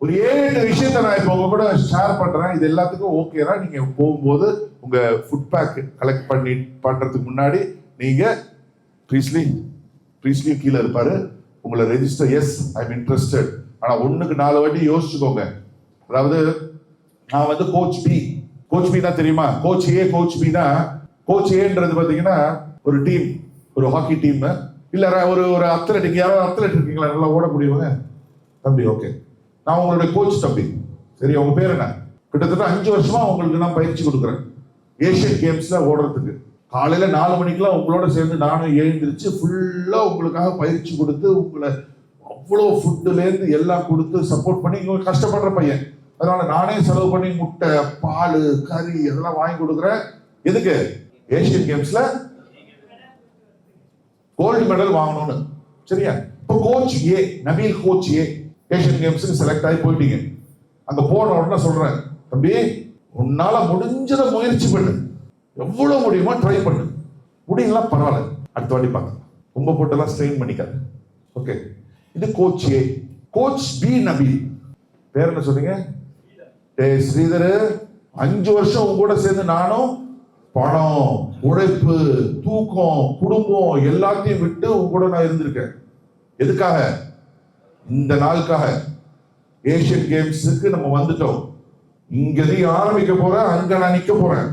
ஒரு 7 விஷயத்தை நான் இப்போ உங்க கூட ஷேர் பண்றேன். இது எல்லாத்துக்கும் ஓகேனா நீங்க போகும்போது உங்க ஃபுட் பேக் கலெக்ட் பண்றதுக்கு முன்னாடி நீங்க ப்ரீஸ்லி கீழே இருப்பாரு, உங்களை register yes I am interested. ஆனா 1க்கு 4 வாட்டி யோசிச்சுக்கோங்க. அதாவது நான் வந்து கோச் பி தான் தெரியுமா, கோச் ஏ கோச் பி தான். கோச் ஏன்றது பாத்தீங்கன்னா ஒரு டீம், ஒரு ஹாக்கி டீம், இல்ல ஒரு அத்லெட்டிக், யாராவது அத்லெட் இருக்கீங்களா நல்லா ஓடக்கூடியவங்க தம்பி? ஓகே, நான் உங்களுடைய கோச் தம்பி. சரி, உங்க பேர் என்ன? கிட்டத்தட்ட 5 வருஷமா உங்களுக்கு நான் பயிற்சி கொடுக்குறேன் ஏசியன் கேம்ஸ்ல ஓடுறதுக்கு. காலையில 4 மணிக்கெல்லாம் உங்களோட சேர்ந்து நானும் எழுந்திருச்சு ஃபுல்லா உங்களுக்காக பயிற்சி கொடுத்து உங்களை அவ்வளோ ஃபுட்டுல இருந்து எல்லாம் கொடுத்து சப்போர்ட் பண்ணி இங்க கஷ்டப்படுற பையன். அதனால நானே செலவு பண்ணி முட்டை, பால், கறி அதெல்லாம் வாங்கி கொடுக்குறேன். எதுக்கு? ஏசியன் கேம்ஸ்ல கோல்டு மெடல் வாங்கணும்னு. சரியா? இப்போ கோச் ஏ, நபீல் கோச் ஏ ஏசியன் கேம்ஸுக்கு செலக்ட் ஆகி போயிட்டீங்க. அங்க போன உடனே சொல்றேன், தம்பி உன்னால முடிஞ்சதை முயற்சி பண்ணு, எவ்வளவு முடியுமோ ட்ரை பண்ணு, முடியலாம் பரவாயில்ல, அடுத்த வாட்டி பார்க்கலாம், ரொம்ப போட்டெல்லாம் ஸ்ட்ரெயின் பண்ணிக்காது. ஓகே, இது கோச் ஏ. கோச் பி நபீல், பேர் என்ன சொன்னீங்க? ஸ்ரீதர், 5 வருஷம் உங்க கூட சேர்ந்து நானும் பணம், உழைப்பு, தூக்கம், குடும்பம் எல்லாத்தையும் விட்டு உங்க கூட நான் இருந்திருக்கேன். எதுக்காக? இந்த நாளுக்காக. ஏசியன் கேம்ஸுக்கு நம்ம வந்துட்டோம். இங்க ஆரம்பிக்க போறேன், அங்க நான் நிக்க போறேன்.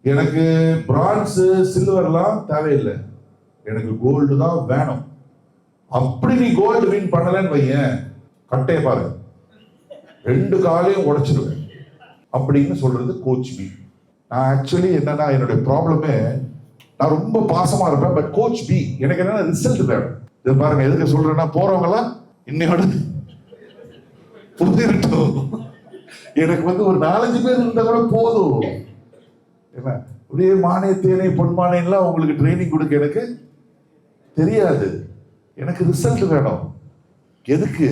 எனக்கு பிரான்ஸ் சில்வர்லாம் தேவையில்லை, எனக்கு கோல்டு தான் வேணும். அப்படி நீ கோல்டு வின் பண்ணலன்னு வையன், கட்டைய பாரு, 2 காலையும் உடைச்சிடுவேன் அப்படின்னு சொல்றது கோச் பி. நான் ஆக்சுவலி என்னன்னா, என்னுடைய ப்ராப்ளமே நான் ரொம்ப பாசமா இருப்பேன். பட் கோச் பி எனக்கு என்னன்னா ரிசல்ட் வேணும். இது பாருங்க, எதுக்கு சொல்றேன்னா, போறவங்க எல்லாம் இன்னையோட புரிஞ்சிருட்டும். எனக்கு வந்து ஒரு 4-5 பேர் இருந்தா கூட போதும். என்ன அப்படியே மானே தேனை பொன்மானேலாம் உங்களுக்கு ட்ரைனிங் கொடுக்க எனக்கு தெரியாது. எனக்கு ரிசல்ட் வேணும். எதுக்கு?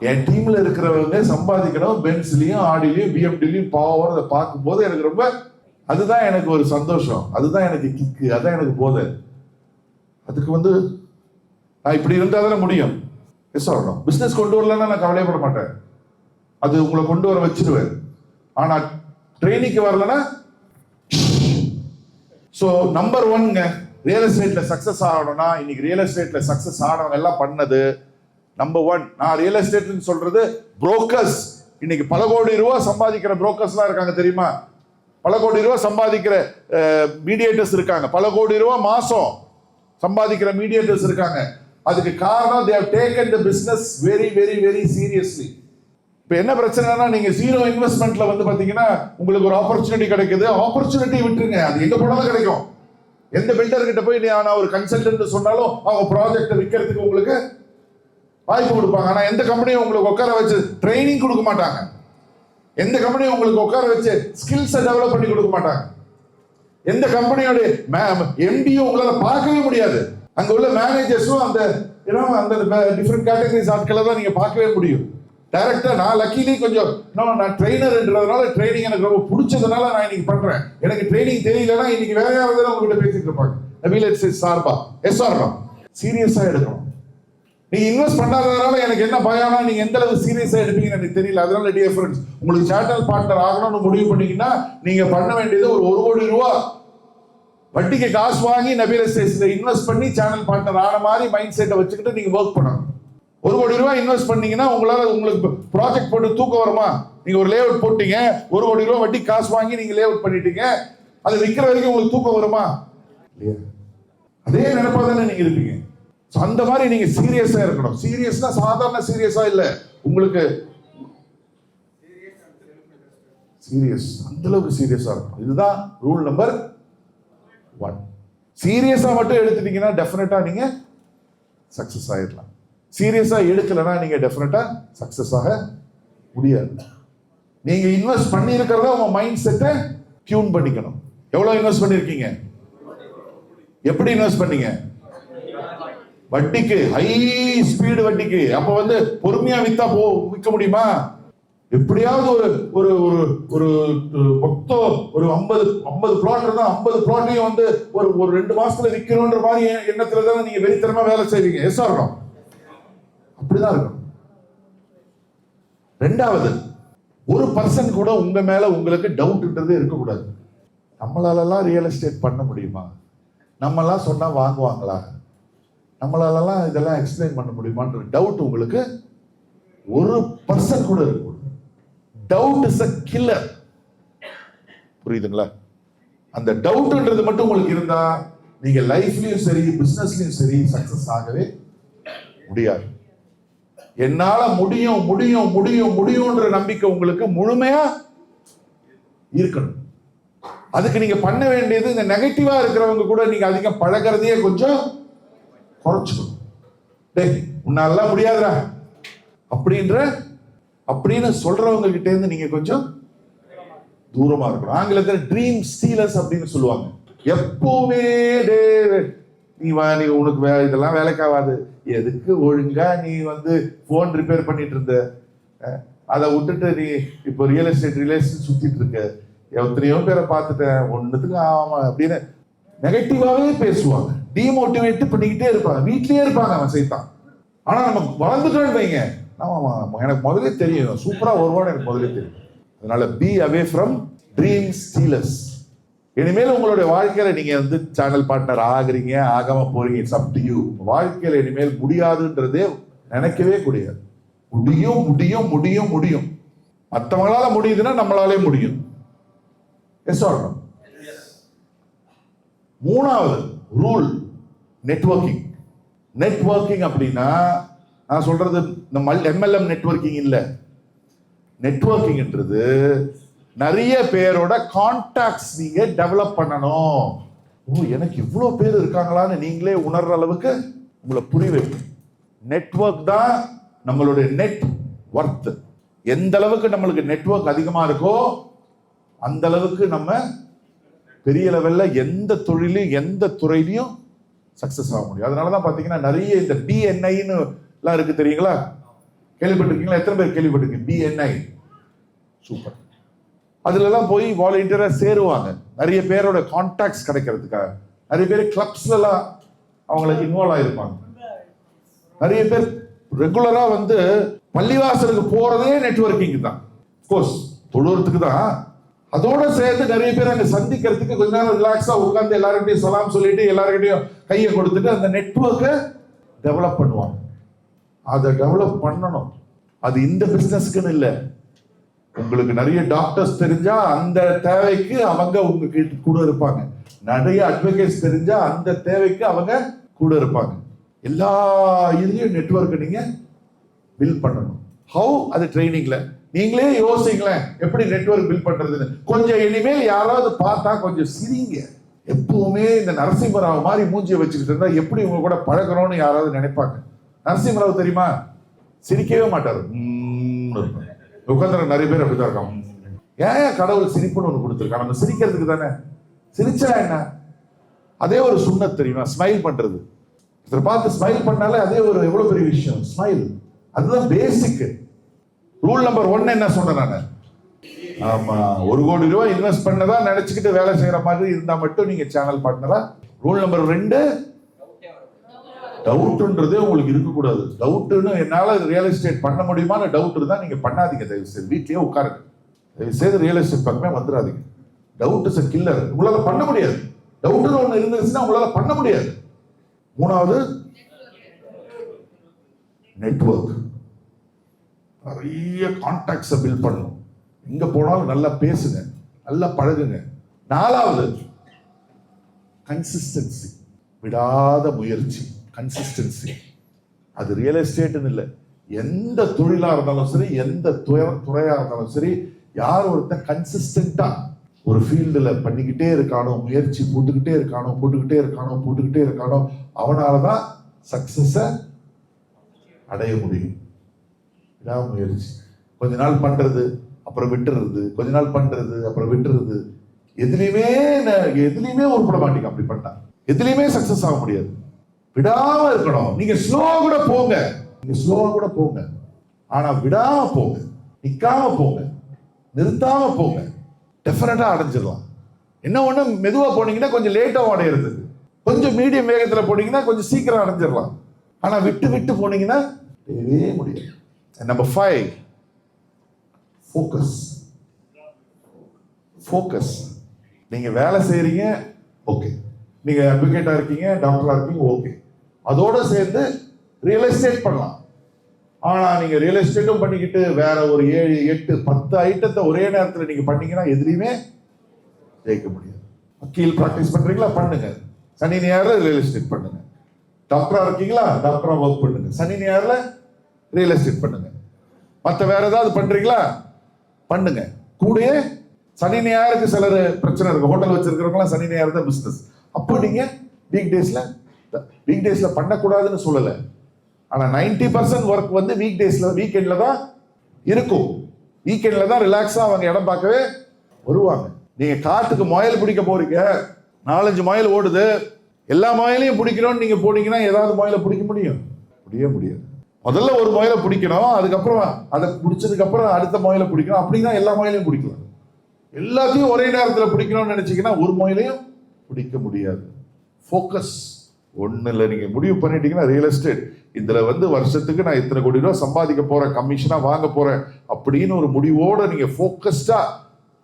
என் டீம்ல இருக்கிறவங்க சம்பாதிக்கணும். பென்ஸ்லயும், ஆடிலையும், பிஎம்டிலையும் பாவர் அதை பார்க்கும்போது எனக்கு ரொம்ப, அதுதான் எனக்கு ஒரு சந்தோஷம், அதுதான் எனக்கு கிக்கு, அதான் எனக்கு போதை. அதுக்கு வந்து நான் இப்படி இருந்தா தானே முடியும். பிசினஸ் கொண்டு வரலன்னா நான் கவலைப்பட மாட்டேன், அது உங்களை கொண்டு வர வச்சிருவேன். ஆனா ட்ரைனிங்க்கு வரலன்னா. ஸோ நம்பர் 1ங்க, ரியல் எஸ்டேட்ல சக்சஸ் ஆகணும்னா, இன்னைக்கு ரியல் எஸ்டேட்ல சக்சஸ் ஆனவங்க எல்லாம் பண்ணது நம்பர் 1. நான் ரியல் எஸ்டேட்னு சொல்றது புரோக்கர்ஸ். இன்னைக்கு பல கோடி ரூபாய் சம்பாதிக்கிற புரோக்கர்ஸ்லாம் இருக்காங்க தெரியுமா? பல கோடி ரூபாய் சம்பாதிக்கிற மீடியேட்டர்ஸ் இருக்காங்க, பல கோடி ரூபாய் மாசம் சம்பாதிக்கிற மீடியேட்டர்ஸ் இருக்காங்க. அதுக்கு காரணம் they have taken the business very very very seriously. இப்போ என்ன பிரச்சனைனா, நீங்க 0 இன்வெஸ்ட்மெண்ட்ல வந்து பாத்தீங்கன்னா உங்களுக்கு ஒரு ஆப்பர்ச்சுனிட்டி கிடைக்குது. ஆப்பர்ச்சுனிட்டி விட்டுருங்க, அது எங்க போனாலும் கிடைக்கும். எந்த பில்டர் கிட்ட போய் நான் ஒரு கன்சல்டன்ட் சொன்னாலும் அவங்க ப்ராஜெக்ட் விற்கிறதுக்கு உங்களுக்கு வாய்ப்பு கொடுப்பாங்க. ஆனா எந்த கம்பெனியும் உங்களுக்கு உட்கார வச்சு ட்ரைனிங் கொடுக்க மாட்டாங்க. எந்த கம்பெனியும் உங்களுக்கு உட்கார வச்சு ஸ்கில்ஸை டெவலப் பண்ணி கொடுக்க மாட்டாங்க. எந்த கம்பெனியோட எம்டியும் உங்களால பார்க்கவே முடியாது. அங்க உள்ள மேனேஜர்ஸும் அந்த டிஃபரெண்ட் கேட்டகரிஸ் ஆட்களை தான் நீங்க பார்க்கவே முடியும். டைரக்டா நான் லக்கிலி கொஞ்சம் நான் ட்ரெயினர்ன்றதுனால ட்ரைனிங் எனக்கு ரொம்ப பிடிச்சதுனால நான் இன்னைக்கு பண்றேன். எனக்கு ட்ரைனிங் தெரியலன்னா இன்னைக்கு வேற யாராவது உங்ககிட்ட பேசிட்டு இருப்பாங்க. நபீல் சார்பா எஸ் ஆர் சீரியஸா எடுக்கணும். நீங்க இன்வெஸ்ட் பண்ணாததுனால எனக்கு என்ன பயம்னா, நீங்க எந்த அளவுக்கு சீரியஸா எடுப்பீங்கன்னு எனக்கு தெரியல. அதனால டியர் ஃப்ரெண்ட்ஸ், உங்களுக்கு சேனல் பார்ட்னர் ஆகணும்னு முடிவு பண்ணீங்கன்னா நீங்க பண்ண வேண்டியது ஒரு 1 கோடி ரூபாய் வட்டிக்கு காசு வாங்கி நபீல் எஸ்டேட்ஸ்ல இன்வெஸ்ட் பண்ணி சேனல் பார்ட்னர் ஆன மாதிரி மைண்ட் செட்டை வச்சுக்கிட்டு நீங்க ஒர்க் பண்ணணும். 1 கோடி ரூபாய் இன்வெஸ்ட் பண்ணீங்கன்னா உங்களுக்கு ப்ராஜெக்ட் போட்டு தூக்கம் வருமா? நீங்க ஒரு லே அவுட் போட்டீங்க, 1 கோடி ரூபாய் வட்டி காசு வாங்கி நீங்க லே அவுட் பண்ணிட்டீங்க, அது விற்கிற வரைக்கும் உங்களுக்கு தூக்கம் வருமா? அதே நினைப்பா தானே நீங்க இருப்பீங்க. அந்த மாதிரி நீங்க சீரியஸா இருக்கணும். சீரியஸ்னா சாதாரண சீரியஸா இல்ல, உங்களுக்கு சீரியஸ், அந்த அளவுக்கு சீரியஸா இருக்கணும். இதுதான் ரூல் நம்பர் 1. சீரியஸா மட்டும் எடுத்துட்டீங்கன்னா டெஃபினட்டா நீங்க சக்சஸ் ஆயிடலாம். சீரியஸா எடுக்கலன்னா நீங்க டெஃபினட்டா சக்சஸ் ஆக முடியாது. நீங்க இன்வெஸ்ட் பண்ணி இருக்கிறத உங்க மைண்ட் செட்டை டியூன் பண்ணிக்கணும். எவ்வளவு இன்வெஸ்ட் பண்ணிருக்கீங்க? எப்படி இன்வெஸ்ட் பண்ணீங்க? வட்டிக்கு, ஹை ஸ்பீடு வட்டிக்கு. அப்ப வந்து பொறுமையா விற்க முடியுமா? எப்படியாவது ஒரு ஒரு ஒரு மொத்தம் ஒரு 50 பிளாட் இருந்தா 50 பிளாட்டையும் வந்து ஒரு 2 மாசத்துல விற்கணும்ன்ற மாதிரி எண்ணத்துல தான் நீங்க வெறித்தனமா வேலை செய்வீங்க. Yes or no? அப்படிதான் இருக்கும். ரெண்டாவது, ஒரு பர்சன் கூட உங்க மேல உங்களுக்கு டவுட்ன்றதே இருக்கக்கூடாது. நம்மளாலலாம் ரியல் எஸ்டேட் பண்ண முடியுமா? நம்மளாம் சொன்னா வாங்குவாங்களா? நம்மளாலலாம் இதெல்லாம் எக்ஸ்பிளைன் பண்ண முடியுமான்ற டவுட் உங்களுக்கு ஒரு பர்சன் கூட இருக்கக்கூடாது. Doubt is a killer. புரியுதுங்களா? அந்த டவுட்ன்றது மட்டும் உங்களுக்கு இருந்தா நீங்க லைஃப்லயும் சரி பிசினஸ்லயும் சரி சக்சஸ் ஆகவே முடியாது. என்னால முடியும் முடியும் முடியும் முடியும்ன்ற நம்பிக்கை உங்களுக்கு முழுமையா இருக்கணும். அதுக்கு நீங்க பண்ண வேண்டியது, இந்த நெகட்டிவா இருக்கிறவங்க கூட நீங்க அதிகம் பழகிறதையே கொஞ்சம் குறைச்சுக்கணும். டேய் உன்னால முடியாதுடா அப்படின்னு சொல்றவங்க கிட்ட இருந்து நீங்க கொஞ்சம் தூரமா இருக்கணும். ஆங்கிலத்தில் ட்ரீம் ஸ்டீலர்ஸ் அப்படின்னு சொல்லுவாங்க. எப்பவுமே நீ உனக்கு இதெல்லாம் வேலைக்காவாது, எதுக்கு ஒழுங்கா நீ போன் ரிப்பேர் பண்ணிட்டு இருந்த, அதை விட்டுட்டு நீ இப்போ ரியல் எஸ்டேட் ரிலேஷன் சுத்திட்டு இருக்க, எத்தனையோ பேரை பார்த்துட்டேன் ஒன்னுத்துக்கு ஆமா அப்படின்னு நெகட்டிவாவே பேசுவாங்க. டிமோட்டிவேட் பண்ணிக்கிட்டே இருப்பாங்க. வீட்லயே இருப்பாங்க அவன் செய்தான். ஆனா நம்ம வளர்ந்துட்டோன்னு வைங்க, எனக்கு முதலே தெரியும் சூப்பரா வருவான்னு எனக்கு முதலே தெரியும். அதனால B away from dream stealers. இனிமேல் உங்களுடைய வாழ்க்கையில நீங்க சேனல் பார்ட்னர் ஆகுறீங்க ஆகாம போறீங்க, இட்ஸ் அப் டு யூ. சொல்ல இனிமேல் முடியாதுன்றதே நினைக்கவே கூடாது. முடியும் முடியும் முடியும் முடியும். மற்றவங்களால முடியுதுன்னா நம்மளாலே முடியும். சொல்லணும். மூணாவது ரூல் நெட்வொர்க்கிங். நெட்வொர்க்கிங் அப்படின்னா நான் சொல்றது இந்த MLM நெட்வொர்க்கிங் இல்ல. நெட்வொர்க்கிங்ன்றது நிறைய பேரோட கான்டாக்ட்ஸ் நீங்க டெவலப் பண்ணணும். எனக்கு இவ்வளவு பேர் இருக்காங்களான்னு நீங்களே உணர்ற அளவுக்கு உங்களை புரிய வைக்கும். நெட்வொர்க் தான் நம்மளுடைய நெட் வர்த். எந்த அளவுக்கு நம்மளுக்கு நெட்வொர்க் அதிகமா இருக்கோ அந்த அளவுக்கு நம்ம பெரிய லெவல்ல எந்த தொழிலையும் எந்த துறையிலையும் சக்சஸ் ஆக முடியும். அதனாலதான் பாத்தீங்கன்னா நிறைய இந்த BNIன்னு எல்லாம் இருக்கு, தெரியுங்களா? கேள்விப்பட்டிருக்கீங்களா? எத்தனை பேர் கேள்விப்பட்டிருக்கீங்க BNI? சூப்பர். அதுல எல்லாம் போய் வாலண்டியரா சேருவாங்க. நிறைய பேரோட கான்டாக்ட்ஸ் கிடைக்கிறதுக்காக நிறைய பேர் கிளப்ஸ்ல எல்லாம் அவங்களுக்கு இன்வால்வ் ஆயிருப்பாங்க. நிறைய பேர் ரெகுலரா பள்ளிவாசலுக்கு போறதே நெட்வொர்க்கிங் தான். கோர்ஸ் தொழுறதுக்கு தான். அதோட சேர்த்து நிறைய பேர் அங்க சந்திக்கிறதுக்கு கொஞ்ச நேரம் ரிலாக்ஸா உட்கார்ந்து எல்லாருக்கிட்டையும் சலாம் சொல்லிட்டு எல்லாருக்கிட்டையும் கையை கொடுத்துட்டு அந்த நெட்வொர்க்கை டெவலப் பண்ணுவாங்க. அதை டெவலப் பண்ணணும். அது இந்த பிசினஸ்க்குன்னு இல்லை. உங்களுக்கு நிறைய டாக்டர்ஸ் தெரிஞ்சா அந்த தேவைக்கு அவங்க உங்க கூட இருப்பாங்க. நிறைய அட்வொகேட்ஸ் தெரிஞ்சா அந்த தேவைக்கு அவங்க கூட இருப்பாங்க. எல்லா இதுலயும் நெட்வொர்க் நீங்க பில்ட் பண்ணணும். ஹவு? அது ட்ரைனிங்ல நீங்களே யோசிங்களேன் எப்படி நெட்வொர்க் பில்ட் பண்றதுன்னு. கொஞ்சம் இனிமேல் யாராவது பார்த்தா கொஞ்சம் சிரிங்க. எப்பவுமே இந்த நரசிம்மராவ் மாதிரி மூஞ்சியை வச்சுக்கிட்டு இருந்தா எப்படி உங்க கூட பழகணும்னு யாராவது நினைப்பாங்க. நரசிம்மராவ் தெரியுமா? சிரிக்கவே மாட்டாரு. உட்காந்துற நிறைய பேர் அப்படிதான் இருக்காங்க. ஏன் கடவுள் சிரிப்புன்னு ஒண்ணு கொடுத்துருக்காங்க? நம்ம சிரிக்கிறதுக்கு தானே. சிரிச்சா என்ன? அதே ஒரு சுண்ணத் தெரியுமா? ஸ்மைல் பண்றது. இதை பார்த்து ஸ்மைல் பண்ணாலே அதே ஒரு எவ்வளவு பெரிய விஷயம். ஸ்மைல் அதுதான் பேசிக். ரூல் நம்பர் 1 என்ன சொன்னேன் நானு? ஆமா, 1 கோடி ரூபாய் இன்வெஸ்ட் பண்ணதா நினைச்சுக்கிட்டு வேலை செய்யற மாதிரி இருந்தா மட்டும் நீங்க சேனல் பார்ட்னரா. ரூல் நம்பர் 2, டவுட்ன்றதே உங்களுக்கு இருக்கக்கூடாது. டவுட்னு என்னால ரியல் எஸ்டேட் பண்ண முடியுமான டவுட் இருந்தா நீங்க பண்ணாதீங்க. தயவு செய்து வீட்லயே உட்காருங்க. தயவு செய்து ரியல் எஸ்டேட் பக்கமே வந்துடாதீங்க. Doubt is a killer. உங்களால பண்ண முடியாது. டவுட்னு ஒண்ணு இருந்துச்சுன்னா உங்களால பண்ண முடியாது. மூணாவது நெட்வொர்க். நிறைய கான்டாக்ட்ஸை பில்ட் பண்ணணும். எங்க போனாலும் நல்லா பேசுங்க, நல்லா பழகுங்க. நாலாவது கன்சிஸ்டன்சி. விடாத முயற்சி. கன்சிஸ்டன்சி. அது ரியல் எஸ்டேட்னு இல்லை, எந்த தொழிலா இருந்தாலும் சரி, எந்த துறையா இருந்தாலும் சரி, யார் ஒருத்தன் கன்சிஸ்டன்டா ஒரு ஃபீல்டுல பண்ணிக்கிட்டே இருக்கானோ, முயற்சி போட்டுக்கிட்டே இருக்கானோ அவனாலதான் சக்சஸ அடைய முடியும். விடாமுயற்சி. கொஞ்ச நாள் பண்றது அப்புறம் விட்டுறது, கொஞ்ச நாள் பண்றது அப்புறம் விட்டுறது. எதுலையுமே உருப்பட மாட்டீங்க. அப்படி பண்ணா எதுலையுமே சக்சஸ் ஆக முடியாது. விடாம இருக்கணும். நீங்க ஸ்லோவா கூட போங்க, ஆனா விடாம போங்க, நிக்காம போங்க, நிறுத்தாம போங்க. டெஃபினட்டா அடைஞ்சிடலாம். என்ன ஒண்ணு, மெதுவா போனீங்கன்னா கொஞ்சம் லேட்டா அடையிறது, கொஞ்சம் மீடியம் வேகத்துல போனீங்கன்னா கொஞ்சம் சீக்கிரம் அடைஞ்சிடலாம். ஆனா விட்டு போனீங்கன்னா முடியாது. Number 5, focus. ஃபோக்கஸ். நீங்க வேலை செய்றீங்க, ஓகே. நீங்க அட்வொகேட்டா இருக்கீங்க, டாக்டரா இருக்கீங்க, ஓகே. அதோட சேர்ந்து ரியல் எஸ்டேட் பண்ணலாம். ஆனா நீங்க ரியல் எஸ்டேட்டும் பண்ணிக்கிட்டு வேற ஒரு 7, 8, 10 ஐட்டத்தை ஒரே நேரத்தில் நீங்க பண்ணீங்கன்னா எதுலையுமே ஜெயிக்க முடியாது. வக்கீல் பிராக்டிஸ் பண்றீங்களா, பண்ணுங்க. சனி ஞாயிறுல ரியல் எஸ்டேட் பண்ணுங்க. டாக்டரா இருக்கீங்களா, டாக்டரா ஒர்க் பண்ணுங்க. சனி ஞாயிறுல ரியல் எஸ்டேட் பண்ணுங்க. மற்ற வேற ஏதாவது பண்றீங்களா, பண்ணுங்க. கூடயே சனி ஞாயிறுக்கு சிலர் பிரச்சனை இருக்கு. ஹோட்டல் வச்சிருக்கிறவங்களாம் சனி ஞாயிறு தான் பிசினஸ். அப்போ நீங்க வீக் டேஸ்ல பண்ணக்கூடாதுன்னு சொல்லலை. ஆனா 90% ஒர்க் வந்து வீக்கெண்ட்ல தான் இருக்கும். வீக்கெண்ட்ல தான் ரிலாக்ஸா அவங்க இடம் பார்க்கவே வருவாங்க. நீங்க காட்டுக்கு முயல் பிடிக்க போறீங்க, 4-5 முயல் ஓடுது, எல்லா முயலையும் பிடிக்கணும்னு நீங்க போனீங்கன்னா ஏதாவது முயலை பிடிக்க முடியாது. முதல்ல ஒரு முயலை பிடிக்கணும், அதுக்கப்புறம் அதை பிடிச்சதுக்கு அப்புறம் அடுத்த முயலை பிடிக்கணும். அப்படின்னா எல்லா முயலையும் பிடிக்கலாம். எல்லாத்தையும் ஒரே நேரத்தில் பிடிக்கணும்னு நினைச்சீங்கன்னா ஒரு முயலையும் பிடிக்க முடியாது. ஃபோக்கஸ். ஒண்ணுல நீங்க முடிவு பண்ணிட்டீங்கன்னா ரியல் எஸ்டேட் இதுல வந்து வருஷத்துக்கு நான் இத்தனை கோடி ரூபாய் சம்பாதிக்க போறேன், கமிஷனா வாங்க போறேன் அப்படின்னு ஒரு முடிவோட நீங்க ஃபோக்கஸ்டா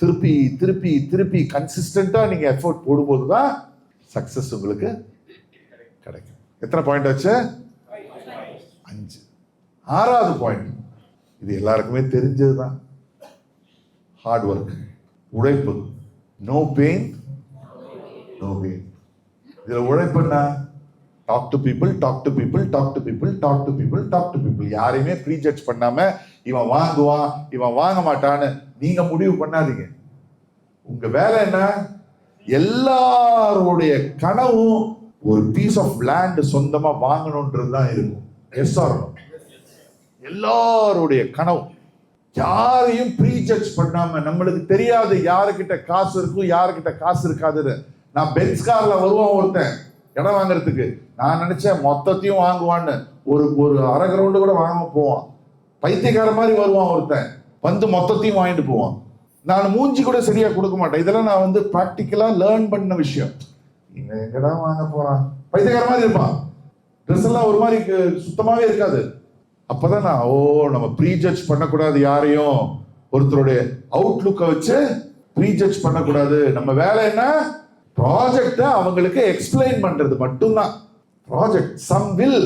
திருப்பி கன்சிஸ்டன்டா நீங்க எஃபோர்ட் போடும்போதுதான் சக்சஸ் உங்களுக்கு கிடைக்கும். எத்தனை பாயிண்ட் ஆச்சு? 5. 6வது பாயிண்ட், இது எல்லாருக்குமே தெரிஞ்சதுதான். ஹார்ட் ஒர்க், உழைப்பு. No pain no gain. இதுல உழைப்புன்னா டாக் டு பீப்புள். யாரையுமே ப்ரீஜட்ஜ் பண்ணாம இவன் வாங்குவான் இவன் வாங்க மாட்டான்னு நீங்க முடிவு பண்ணாதீங்க. உங்க வேலை என்ன? எல்லாருடைய கனவும் ஒரு பீஸ் ஆஃப் லேண்ட் சொந்தமா வாங்கணும்ன்றது தான் இருக்கும். Yes or no? எல்லாருடைய கனவு. யாரையும் ப்ரீஜட்ஜ் பண்ணாம, நம்மளுக்கு தெரியாது யாருக்கிட்ட காசு இருக்கும் யாருக்கிட்ட காசு இருக்காதுன்னு. நான் பென்ஸ் கார்ல வருவான் ஒருத்தன் இடம் வாங்குறதுக்கு, நான் நினைச்சேன் மொத்தத்தையும் வாங்குவான்னு. ஒரு அரை கிரவுண்டு கூட வாங்க போவான். பைத்தியக்கார மாதிரி வருவான் ஒருத்தன், வந்து மொத்தத்தையும் வாங்கிட்டு போவான். நான் மூஞ்சி கூட சரியா கொடுக்க மாட்டேன். இதெல்லாம் நான் வந்து பிராக்டிக்கலா லேர்ன் பண்ண விஷயம். இவன் எங்கடா வாங்க போறான், பைத்தியக்கார மாதிரி இருப்பான். ட்ரெஸ் எல்லாம் ஒரு மாதிரி சுத்தமாவே இருக்காது. அப்பதான் நான் நம்ம ப்ரீஜட்ஜ் பண்ணக்கூடாது யாரையும். ஒருத்தருடைய அவுட்லுக்கை வச்சு ப்ரீஜட்ஜ் பண்ணக்கூடாது. நம்ம வேலை என்ன? ப்ராஜெக்ட அவங்களுக்கு எக்ஸ்பிளைன் பண்றது மட்டும்தான் project. Some will,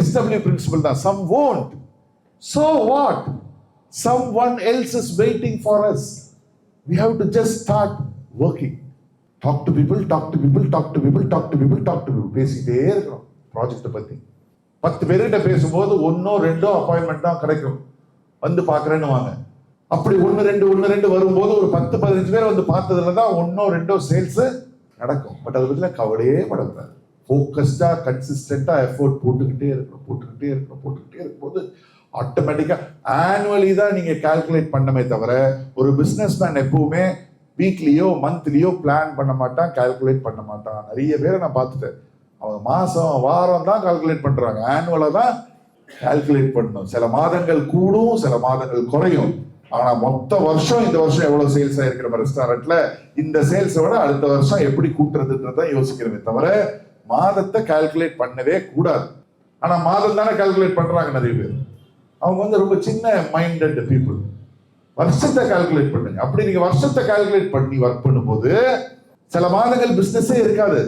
SW principal தான். Some won't. So what? Someone else is waiting for us. We have to just start working. Talk to people. பேசிட்டே இருக்கிறோம் ப்ராஜெக்ட பத்தி. 10 பேர்கிட்ட பேசும்போது 1 2 அப்பாயின்மெண்ட் தான் கிடைக்கும். வந்து பாக்குறேன்னு வாங்க. அப்படி 1 2 வரும்போது ஒரு 10-15 பேர் வந்து பார்த்ததுல தான் 1 2 சேல்ஸ் நடக்கும். பட் அதை பத்தி கவலையே படக்கூடாது. ஃபோக்கஸ்டா கன்சிஸ்டன்டா எஃபோர்ட் போட்டுக்கிட்டே இருக்கும்போது ஆட்டோமேட்டிக்கா ஆனுவலி தான் நீங்க கால்குலேட் பண்ணமே தவிர, ஒரு பிசினஸ் மேன் எப்பவுமே வீக்லியோ மந்த்லியோ பிளான் பண்ண மாட்டான், கால்குலேட் பண்ண மாட்டான். நிறைய பேரை நான் பார்த்துட்டேன். அவங்க மாசம் வாரம் தான் கால்குலேட் பண்றாங்க, ஆனுவலா தான் கால்குலேட் பண்ணணும். சில மாதங்கள் கூடும், சில மாதங்கள் குறையும். ஆனா மொத்த வருஷம், இந்த வருஷம் எவ்வளவு சேல்ஸ் ஆயிருக்கிற நம்ம ரெஸ்டாரண்ட்ல, இந்த சேல்ஸோட அடுத்த வருஷம் எப்படி கூட்டுறதுன்றத யோசிக்கிறமே தவிர மாதத்தை கால்குலேட் பண்ணவே கூடாது. ஆனா மாதம் தானே கால்குலேட் பண்றாங்க நிறைய பேர். அவங்க வந்து ரொம்ப சின்ன மைண்டட் பீப்புள். வருஷத்தை கால்குலேட் பண்ணுங்க. அப்படி நீங்க வருஷத்தை கால்குலேட் பண்ணி ஒர்க் பண்ணும்போது சில மாதங்கள் பிசினஸே இருக்காது.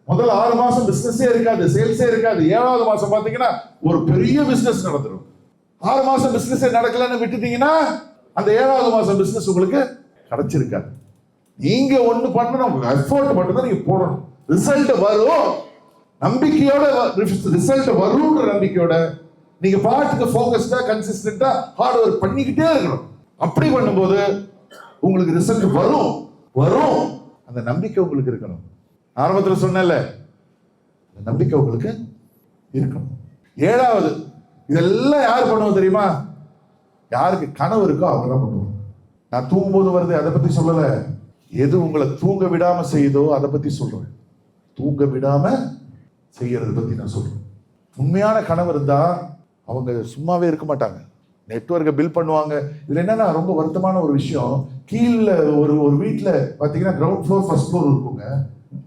முதல் 6 மாசம் பிசினஸே இருக்காது, சேல்ஸே இருக்காது. 7வது மாசம் பாத்தீங்கன்னா ஒரு பெரிய பிசினஸ் நடந்துடும். 6 மாசம் பிசினஸே நடக்கலன்னு விட்டுட்டீங்கன்னா அந்த 7வது மாசம் பிசினஸ் உங்களுக்கு கிடைச்சிருக்காது. நீங்க ஒண்ணு பண்ணணும், எஃபோர்ட் மட்டும் தான் நீங்க போடணும். ரிசல்ட் வரும் நம்பிக்கையோட, ரிசல்ட் வரும்ன்ற நம்பிக்கையோட நீங்க பாட்டுக்கு ஃபோக்கஸ்டா கன்சிஸ்டன்டா ஹார்ட் ஒர்க் பண்ணிக்கிட்டே இருக்கணும். அப்படி பண்ணும்போது உங்களுக்கு ரிசல்ட் வரும். அந்த நம்பிக்கை உங்களுக்கு இருக்கணும். ஆரம்பத்தில் சொன்னேன்ல, அந்த நம்பிக்கை உங்களுக்கு இருக்கணும். 7வது, இதெல்லாம் யார் பண்ணுவோம் தெரியுமா? யாருக்கு கனவு இருக்கோ அவங்க தான் பண்ணுவோம். நான் தூங்கும்போது வருது அதை பத்தி சொல்லல. எது உங்களை தூங்க விடாம செய்யுதோ அதை பத்தி சொல்றேன். தூங்க விடாம செய்யறதை பத்தி நான் சொல்றேன். உண்மையான கனவு இருந்தா அவங்க சும்மாவே இருக்க மாட்டாங்க. நெட்வொர்க்கை பில் பண்ணுவாங்க. இதுல என்னன்னா ரொம்ப வருத்தமான ஒரு விஷயம், கீழே ஒரு வீட்டுல பாத்தீங்கன்னா கிரவுண்ட் ஃப்ளோர் ஃபர்ஸ்ட் ஃப்ளோர் இருக்குங்க.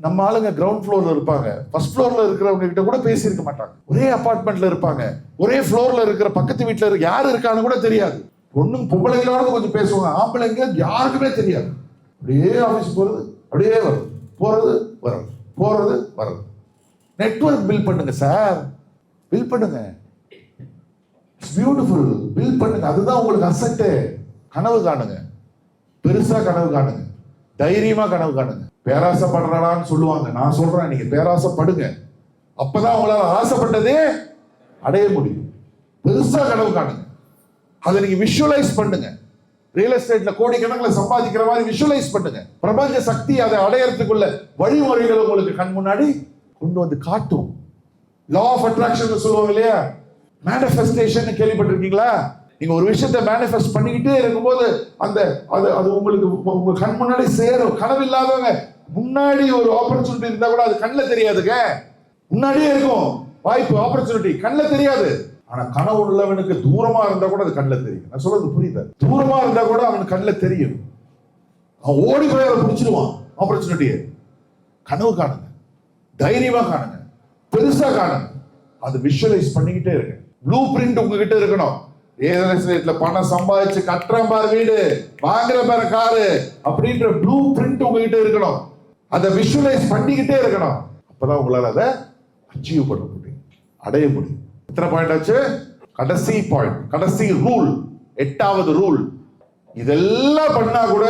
நம்ம ஆளுங்க கிரவுண்ட் ஃப்ளோர்ல இருப்பாங்க, ஃபர்ஸ்ட் ஃப்ளோர்ல இருக்கிறவங்க கிட்ட கூட பேசி இருக்க மாட்டாங்க. ஒரே அபார்ட்மெண்ட்ல இருப்பாங்க, ஒரே ஃப்ளோர்ல இருக்கிற பக்கத்து வீட்டுல யாரு இருக்கான்னு கூட தெரியாது. பொம்பளைங்களோட கொஞ்சம் பேசுவாங்க, ஆம்பளைங்க யாருக்குமே தெரியாது. அப்படியே ஆபீஸ் போறது, அப்படியே வருது, போறது வர்றது, போறது வர்றது. நெட்வொர்க் பில்ட் பண்ணுங்க சார், பில்ட் பண்ணுங்க. பியூட்டிஃபுல், பில்ட் பண்ணுங்க. அதுதான் உங்களுக்கு அசெட். கனவு காணுங்க, பெருசா கனவு காணுங்க, தைரியமா கனவு காணுங்க. பேராசைப்படுறான்னு சொல்லுவாங்க, நான் சொல்றேன் நீங்க பேராசைப்படுங்க. அப்பதான் உங்களால ஆசைப்பட்டதே அடைய முடியும். பெருசா கனவு காணுங்க, அதை நீங்க விஷுவலைஸ் பண்ணுங்க. ரியல் எஸ்டேட்ல கோடிக்கணக்கில் சம்பாதிக்கிற மாதிரி விஷுவலைஸ் பண்ணுங்க. பிரபஞ்ச சக்தி அதை அடையறதுக்குள்ள வழிமுறைகள் உங்களுக்கு கண் முன்னாடி கொண்டு வந்து காட்டும். லா ஆஃப் அட்ராக்ஷன் சொல்லுவாங்க இல்லையா, மேனிஃபெஸ்டேஷன் கேள்விப்பட்டிருக்கீங்களா? நீங்க ஒரு விஷயத்தை மேனிஃபெஸ்ட் பண்ணிக்கிட்டே இருக்கும்போது அந்த அது உங்களுக்கு உங்க கண் முன்னாடி சேரும். கனவு இல்லாதவங்க முன்னாடி ஒரு ஆப்பர்ச்சுனிட்டி இருந்தா கூட அது கண்ணில் தெரியாதுங்க. முன்னாடியே இருக்கும் வாய்ப்பு, ஆப்பர்ச்சுனிட்டி கண்ணில் தெரியாது. ஆனா கனவு உள்ளவனுக்கு தூரமா இருந்தா கூட அது கண்ணில் தெரியும். நான் சொல்றது புரியுது? தூரமா இருந்தா கூட அவனுக்கு கண்ணில் தெரியும். அவன் ஓடி போய் அதை பிடிச்சிருவான் ஆப்பர்ச்சுனிட்டியை. கனவு காணுங்க, தைரியமா காணுங்க, பெருசா காணுங்க. அது விஷுவலைஸ் பண்ணிக்கிட்டே இருக்கு. ப்ளூ பிரிண்ட் உங்ககிட்ட இருக்கணும். ஏதோ பணம் சம்பாதிச்சு கட்டுறேன் பாரு வீடு, வாங்குற பாரு காரு அப்படின்ற ப்ளூ பிரிண்ட் உங்ககிட்ட இருக்கணும். அதை விஷுவலைஸ் பண்ணிக்கிட்டே இருக்கணும். அப்பதான் உங்களால அதை அச்சீவ் பண்ண முடியும், அடைய முடியும். எத்தனை பாயிண்ட் ஆச்சு? கடைசி பாயிண்ட், கடைசி ரூல், 8வது ரூல். இதெல்லாம் பண்ணா கூட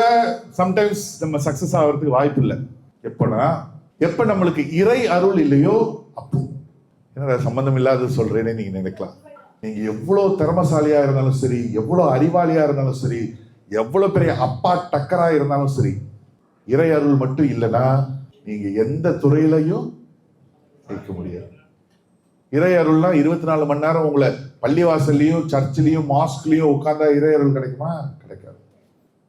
சம்டைம்ஸ் நம்ம சக்சஸ் ஆகிறதுக்கு வாய்ப்பு இல்லை. எப்ப நம்மளுக்கு இறை அருள் இல்லையோ அப்போ. என்ன சம்பந்தம் இல்லாத சொல்றேன்னு நீங்க நினைக்கலாம். நீங்க எவ்வளவு திறமசாலியா இருந்தாலும் சரி, எவ்வளவு அறிவாளியா இருந்தாலும் சரி, எவ்வளவு பெரிய அப்பா டக்கரா இருந்தாலும் சரி, இறை அருள் மட்டும் இல்லைன்னா நீங்க எந்த துறையிலையும் ஜெயிக்க முடியாது. இறை அருள்னா 24 மணி நேரம் உங்களை பள்ளிவாசல்லையும் சர்ச்சிலையும் மாஸ்க்லயும் உட்கார்ந்தா இறை அருள் கிடைக்குமா? கிடைக்காது.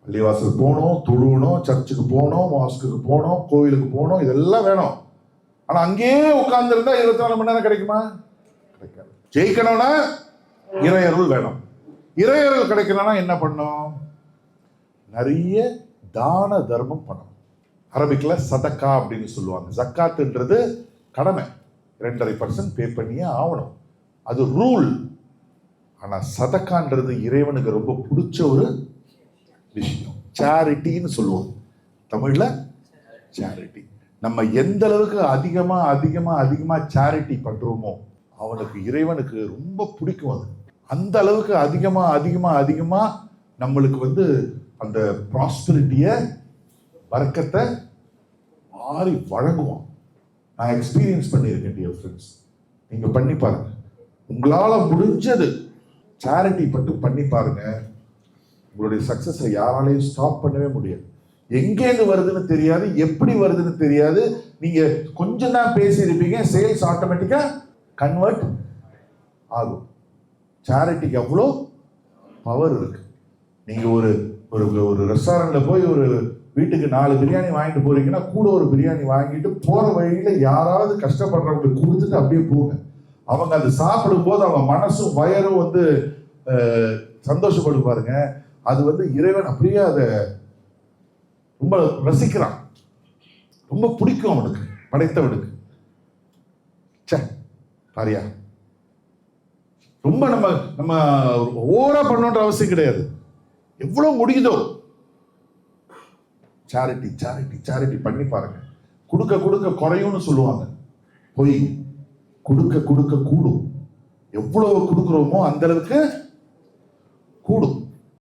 பள்ளிவாசல் போகணும், தொழுவணும், சர்ச்சுக்கு போகணும், மாஸ்க்கு போகணும், கோவிலுக்கு போகணும், இதெல்லாம் வேணும். ஆனா அங்கேயே உட்கார்ந்து இருந்தா 24 மணி நேரம் கிடைக்குமா? கிடைக்காது. ஜெயிக்கணும்னா இறை அருள் வேணும். இறை அருள் கிடைக்கணும்னா என்ன பண்ணும்? நிறைய தான தர்மம் பண்ணணும். அரபிக்ல சதக்கா அப்படின்னு சொல்லுவாங்க. ஜக்காத்துன்றது கடமை, 2.5% பே பண்ணியே ஆகணும், அது ரூல். ஆனா சதக்கான்றது இறைவனுக்கு ரொம்ப பிடிச்ச ஒரு விஷயம். சேரிட்டின்னு சொல்லுவோம் தமிழ்ல, சேரிட்டி. நம்ம எந்த அளவுக்கு அதிகமா அதிகமா அதிகமா சேரிட்டி பண்றோமோ அவனுக்கு இறைவனுக்கு ரொம்ப பிடிக்கும். அது அந்த அளவுக்கு அதிகமா அதிகமா அதிகமா நம்மளுக்கு அந்த ப்ராஸ்பரிட்டிய வர்க்கத்தை மாறி வழங்குவான். நான் எக்ஸ்பீரியன்ஸ் பண்ணியிருக்கேன் டியர் ஃப்ரெண்ட்ஸ். நீங்க பண்ணி பாருங்க, உங்களால முடிஞ்சது சேரிட்டி மட்டும் பண்ணி பாருங்க. உங்களுடைய சக்சஸை யாராலையும் ஸ்டாப் பண்ணவே முடியாது. எங்கேருந்து வருதுன்னு தெரியாது, எப்படி வருதுன்னு தெரியாது. நீங்க கொஞ்சம் தான் பேசியிருப்பீங்க, சேல்ஸ் ஆட்டோமேட்டிக்கா கன்வெர்ட் ஆகும். சேரிட்டிக்கு அவ்வளோ பவர் இருக்கு. நீங்க ஒரு ஒரு ரெஸ்டாரண்ட்ல போய் ஒரு வீட்டுக்கு 4 பிரியாணி வாங்கிட்டு போறீங்கன்னா கூட ஒரு பிரியாணி வாங்கிட்டு போற வழியில யாராவது கஷ்டப்படுறவங்களுக்கு கொடுத்துட்டு அப்படியே போங்க. அவங்க அது சாப்பிடும் போது அவங்க மனசும் வயரும் சந்தோஷப்படும் பாருங்க. அது இறைவன் அப்படியே அதை ரொம்ப ரசிக்கிறான், ரொம்ப பிடிக்கும் அவனுக்கு, படைத்தவனுக்கு. பாரியா, ரொம்ப நம்ம ஓவரா பண்ணணுன்ற அவசியம் கிடையாது. எவ்வளவு முடியுதோ சேரிட்டி சேரிட்டி சேரிட்டி பண்ணி பாருங்க. கொடுக்க கொடுக்க குறையும்னு சொல்லுவாங்க. போய் கொடுக்க கொடுக்க கூடும். எவ்வளவு கொடுக்குறோமோ அந்த அளவுக்கு கூடும்.